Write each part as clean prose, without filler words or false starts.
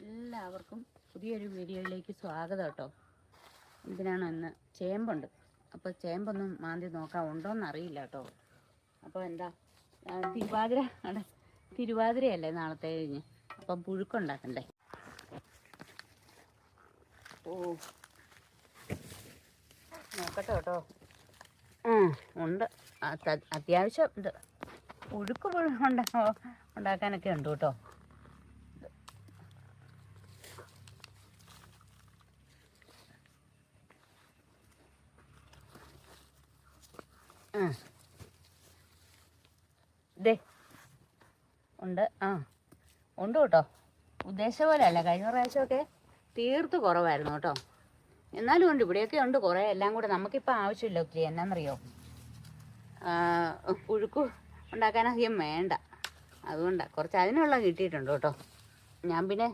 എല്ലാവർക്കും പുതിയൊരു വീഡിയോയിലേക്ക് സ്വാഗതം കേട്ടോ. എന്തിനാണോ ഇന്ന് ചേമ്പുണ്ട്, അപ്പോൾ ചേമ്പൊന്നും മാന്തി നോക്കാൻ ഉണ്ടോയെന്ന് അറിയില്ല കേട്ടോ. അപ്പോൾ എന്താ തിരുവാതിരയല്ലേ നാളത്തെ കഴിഞ്ഞ്, അപ്പം പുഴുക്കുണ്ടാക്കണ്ടേ. ഓ നോക്കട്ടെ കേട്ടോ. ഉണ്ട്, അത്യാവശ്യം ഉണ്ട്. പുഴുക്ക് ഉണ്ടാക്കാനൊക്കെ ഉണ്ട് കേട്ടോ. ഇതേ ഉണ്ട്, ഉണ്ട് കേട്ടോ. ഉദ്ദേശിച്ച പോലെ അല്ല, കഴിഞ്ഞ പ്രാവശ്യമൊക്കെ തീർത്ത് കുറവായിരുന്നു കേട്ടോ. എന്നാലും ഉണ്ട്, ഇവിടെയൊക്കെ ഉണ്ട് കുറേ. എല്ലാം കൂടെ നമുക്കിപ്പോൾ ആവശ്യമില്ല ഒത്തിരി. എന്നാന്നറിയോ, പുഴുക്ക് ഉണ്ടാക്കാനധികം വേണ്ട, അതുകൊണ്ടാണ് കുറച്ച് അതിനുള്ള കിട്ടിയിട്ടുണ്ട് കേട്ടോ. ഞാൻ പിന്നെ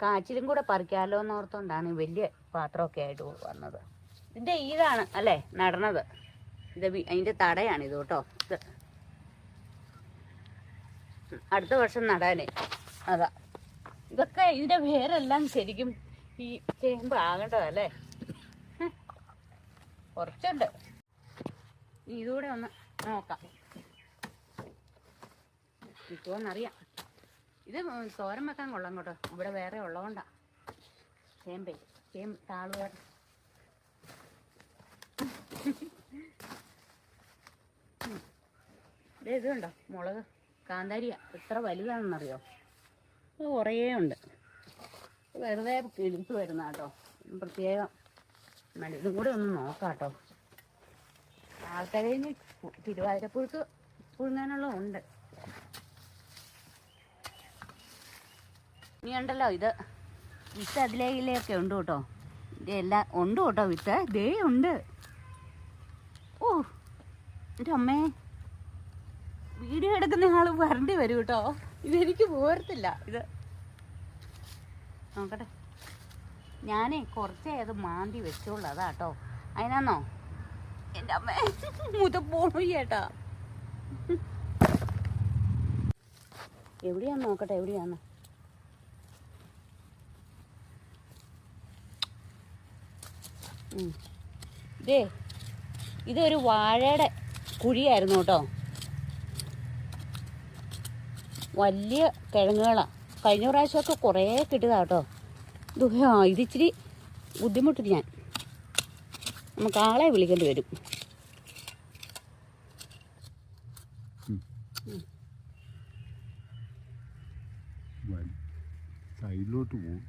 കാച്ചിലും കൂടെ പറിക്കാമല്ലോ എന്നോർത്തുകൊണ്ടാണ് വലിയ പാത്രമൊക്കെ ആയിട്ട് വന്നത്. ഇതിൻ്റെ ഇതാണ് അല്ലേ നടണത്, ഇത് അതിൻ്റെ തടയാണിത് കേട്ടോ. ഇത് അടുത്ത വർഷം നടാനേ, അതാ. ഇതൊക്കെ ഇതിൻ്റെ വേരെല്ലാം ശരിക്കും ഈ ചേമ്പ് ആകേണ്ടതല്ലേ. കുറച്ചുണ്ട്, ഇതുകൂടെ ഒന്ന് നോക്കാം കിട്ടുമോന്നറിയാം. ഇത് തോരൻ വെക്കാൻ കൊള്ളാം കേട്ടോ, ഇവിടെ വേറെ ഉള്ളതുകൊണ്ടാ. താളുകാർ ഇത് കണ്ടോ, മുളക് കാന്താരിയ എത്ര വലുതാണെന്നറിയോ. ഇത് കുറേ ഉണ്ട്, വെറുതെ കിളിച്ച് വരുന്ന കേട്ടോ. പ്രത്യേകം ഇതും കൂടെ ഒന്ന് നോക്കാം കേട്ടോ. ആൾക്കാരെ തിരുവാതിരപ്പുഴുക്ക് പുഴുങ്ങാനുള്ളതുണ്ട്. ഇനി ഉണ്ടല്ലോ, ഇത് വിത്ത് അതിലേക്കിലൊക്കെ ഉണ്ട് കേട്ടോ. ഇതെല്ലാം ഉണ്ട് കേട്ടോ, വിത്ത് ദേ ഉണ്ട്. ഓ എൻ്റെ അമ്മേ, വീഡിയോ എടുക്കുന്ന ആൾ വരണ്ടി വരും കേട്ടോ. ഇതെനിക്ക് പോരത്തില്ല. ഇത് നോക്കട്ടെ, ഞാനേ കുറച്ചേ അത് മാന്തി വെച്ചോളൂ, അതാ കേട്ടോ. അതിനാന്നോ എൻ്റെ അമ്മ മുതപ്പോണു ചേട്ടാ. എവിടെയാന്ന് നോക്കട്ടെ, എവിടെയാന്ന്. ഇതൊരു വാഴയുടെ കുഴിയായിരുന്നു കേട്ടോ. വലിയ കിഴങ്ങുകളാണ്. കഴിഞ്ഞ പ്രാവശ്യമൊക്കെ കുറേ കിട്ടിയതാ കേട്ടോ. ഇതിച്ചിരി ബുദ്ധിമുട്ടില്ല. ഞാൻ നമുക്ക് ആളെ വിളിക്കേണ്ടി വരും. സൈഡിലോട്ട് പോകും.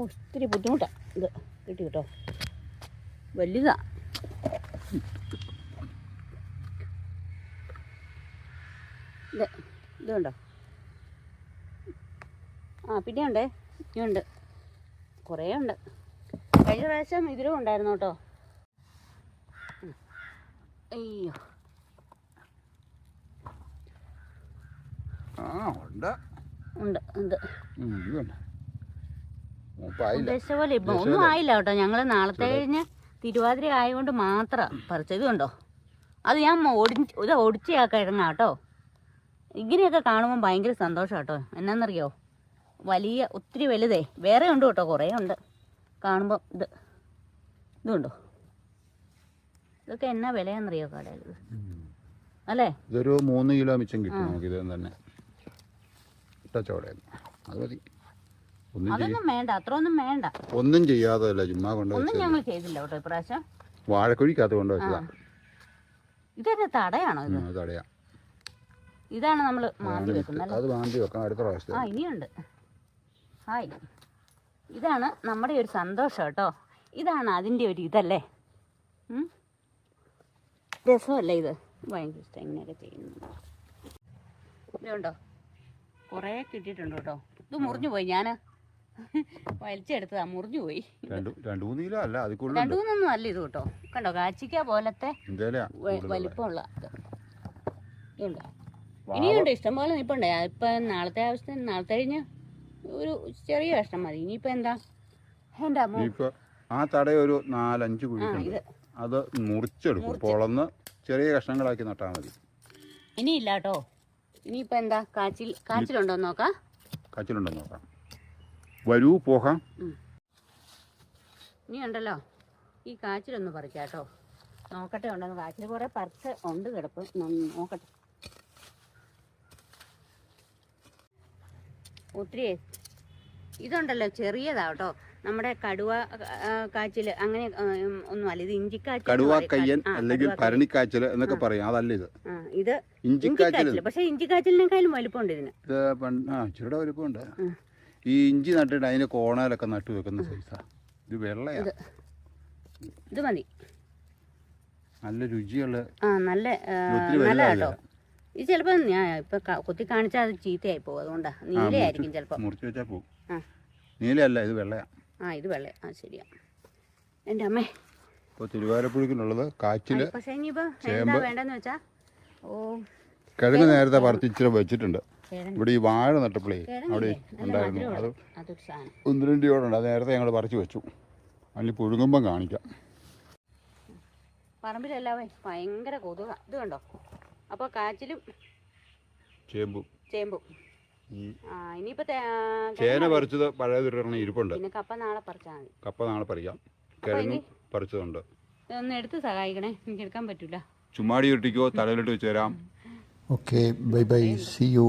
ഒത്തിരി ബുദ്ധിമുട്ടാണ് ഇത് കിട്ടി കേട്ടോ. വലുതാ. ഇതുണ്ടോ? പിന്നെ ഉണ്ടേ, ഇനിയുണ്ട്, കുറേ ഉണ്ട്. കഴിഞ്ഞ പ്രാവശ്യം ഇതിലും ഉണ്ടായിരുന്നു കേട്ടോ. അയ്യോ, ഉണ്ട് ഉണ്ട്. ഉദ്ദേശിച്ച പോലെ ഇപ്പം ഒന്നും ആയില്ല കേട്ടോ. ഞങ്ങൾ നാളത്തെ കഴിഞ്ഞ് തിരുവാതിര ആയതുകൊണ്ട് മാത്രം പറിച്ചത് കണ്ടോ. അത് ഞാൻ ഒടിച്ച് കിഴങ്ങാ കേട്ടോ. ഇങ്ങനെയൊക്കെ കാണുമ്പോൾ ഭയങ്കര സന്തോഷം കേട്ടോ. എന്നാന്നറിയോ, വലിയ ഒത്തിരി വലുതേ വേറെ ഉണ്ട് കേട്ടോ, കുറേ ഉണ്ട്. കാണുമ്പോൾ ഇതുണ്ടോ, ഇതൊക്കെ എന്നാ വിലയാന്നറിയോ കടയിൽ അല്ലേ. ഇതൊരു 3 കിലോ മിച്ചം കിട്ടും നമുക്ക്. ഇത് തന്നെ അത് മതി. അതൊന്നും വേണ്ട, അത്രയൊന്നും വേണ്ട. ഒന്നും ചെയ്യാതല്ല, ചുമ്മാ ഒന്നും ഞങ്ങൾ ചെയ്തില്ല കേട്ടോ ഇപ്രാവശ്യം. വാഴക്കുഴിക്കകത്ത് കൊണ്ടുവച്ചതാ. ഇതൊരു തടയാണോ? ഇത് തടയാ. ഇതാണ് നമ്മൾ മാന്തി വെക്കുന്നത്. അത് മാന്തി വെക്കാം അടുത്ത പ്രാവശ്യം. ഇനിയുണ്ട്. ഹായ്, ഇതാണ് നമ്മുടെ ഒരു സന്തോഷം കേട്ടോ. ഇതാണ് അതിൻ്റെ ഒരു ഇതല്ലേ. രസമല്ലേ ഇത്? ഭയങ്കര ഇഷ്ടം ഇങ്ങനെയൊക്കെ ചെയ്യുന്നത്. ഇതുണ്ടോ, കുറേ കിട്ടിയിട്ടുണ്ട് കേട്ടോ. ഇത് മുറിഞ്ഞു പോയി, ഞാൻ വലിച്ചെടുത്തതാ, മുറിഞ്ഞു പോയി. 2-3 കിലോ അല്ല, 2-3 അല്ല ഇത് കേട്ടോ. കണ്ടോ, കാച്ചിക്ക പോലത്തെ വലിപ്പമുള്ള ഇതുണ്ടോ. ഇനിയുണ്ട് ഇഷ്ടം പോലെ നിൽപ്പുണ്ട്. ഇപ്പം നാളത്തെ ആവശ്യത്തിന് നാളത്തെ കഴിഞ്ഞ് ഒരു ചെറിയ കഷ്ണം മതി. ഇനിയിപ്പോൾ എന്താ എൻ്റെ അമ്മ ആ തട ഒരു 4-5 കുഴിക്കുണ്ട്. അത് മുറിച്ചെടുക്കും, പൊളന്ന് ചെറിയ കഷ്ണങ്ങളാക്കി നട്ടാൽ മതി. ഇനിയില്ല കേട്ടോ. ഇനിയിപ്പോൾ എന്താ കാച്ചിലുണ്ടോ നോക്കാം. കാച്ചിലുണ്ടെന്ന് നോക്കാം. വരൂ പോകാം. ഇനി ഉണ്ടല്ലോ ഈ കാച്ചിലൊന്ന് പറിക്കാട്ടോ. നോക്കട്ടെ ഉണ്ടെന്ന്. കാച്ചിൽ കുറേ പറിച്ച് ഉണ്ട് കിടപ്പ്. നോക്കട്ടെ. ഒത്തിരി ഇതുണ്ടല്ലോ ചെറിയതാട്ടോ. നമ്മുടെ കടുവ കാച്ചിൽ അങ്ങനെ ഒന്നുമല്ല. ഇത് ഇഞ്ചിക്കാച്ചിൽ. കടുവ കയ്യൻ അല്ലെങ്കിൽ ഭരണിക്കാച്ചിൽ എന്നൊക്കെ പറയും. അതല്ല ഇത്. ഇത് ഇഞ്ചിക്കാച്ചിൽ. പക്ഷെ ഇഞ്ചിക്കാച്ചിലിനേക്കാളും വലിപ്പമുണ്ട് ഇതിന്. ഇത് ഇച്ചിരിയുടെ വലിപ്പമുണ്ട്. ഈ ഇഞ്ചി നട്ടിട്ട് അതിന്റെ കോണയിലൊക്കെ നട്ടു വെക്കുന്ന സൈസാ. ഇത് വെള്ളയാ. ഇത് മതി. നല്ല രുചിയുള്ള. നല്ല കേട്ടോ. ഇത് ചിലപ്പോ ഞാൻ ഇപ്പൊ കുത്തി കാണിച്ചാൽ അത് ചീത്തയായി പോകും. അതുകൊണ്ടാ. നീലയായിരിക്കും ചിലപ്പോ. മുറിച്ച് വെച്ചാൽ പോകും. നീലയല്ല, ഇത് വെള്ളയാ. ഇത് വെള്ളയാ. ശരിയാ എൻ്റെ അമ്മേ. ഇപ്പോൾ തിരുവാലപ്പുഴക്കിനുള്ളത് കാച്ചില്, പക്ഷേ ഇനിയിപ്പോ എന്താ വേണ്ടെന്ന് വെച്ചാ കിഴങ്ങ് നേരത്തെ പറിച്ച് ഇച്ചിരി വെച്ചിട്ടുണ്ട്. ഇവിടെ ഈ വാഴ നട്ടപ്പോഴേ അവിടെ ഉണ്ടായിരുന്നു. അത് 1-2 രൂപയുണ്ട്. അത് നേരത്തെ ഞങ്ങൾ പറിച്ച് വെച്ചു. അതിൽ പുഴുങ്ങുമ്പം കാണിക്കാം. പറമ്പിലല്ലാവേ ഭയങ്കര കൊതുക. ഇത് കണ്ടോ. അപ്പോൾ കാച്ചിലും ചേമ്പും. ഇനിയിപ്പോ ചേന പറിച്ചത് പഴയതൊരെണ്ണം ഇരിപ്പുണ്ട്. പിന്നെ കപ്പ നാളെ പറിച്ചാൽ മതി. കപ്പ നാളെ പറിക്കാം. കിഴങ്ങ് പറിച്ചതുണ്ട്. ഇതൊന്ന് എടുത്ത് സഹായിക്കണേ. എനിക്ക് എടുക്കാൻ പറ്റൂല. ചുമ്മാടി ഇട്ടിക്കോ, തലയിലിട്ട് വെച്ച് തരാം. Okay, bye bye. See you.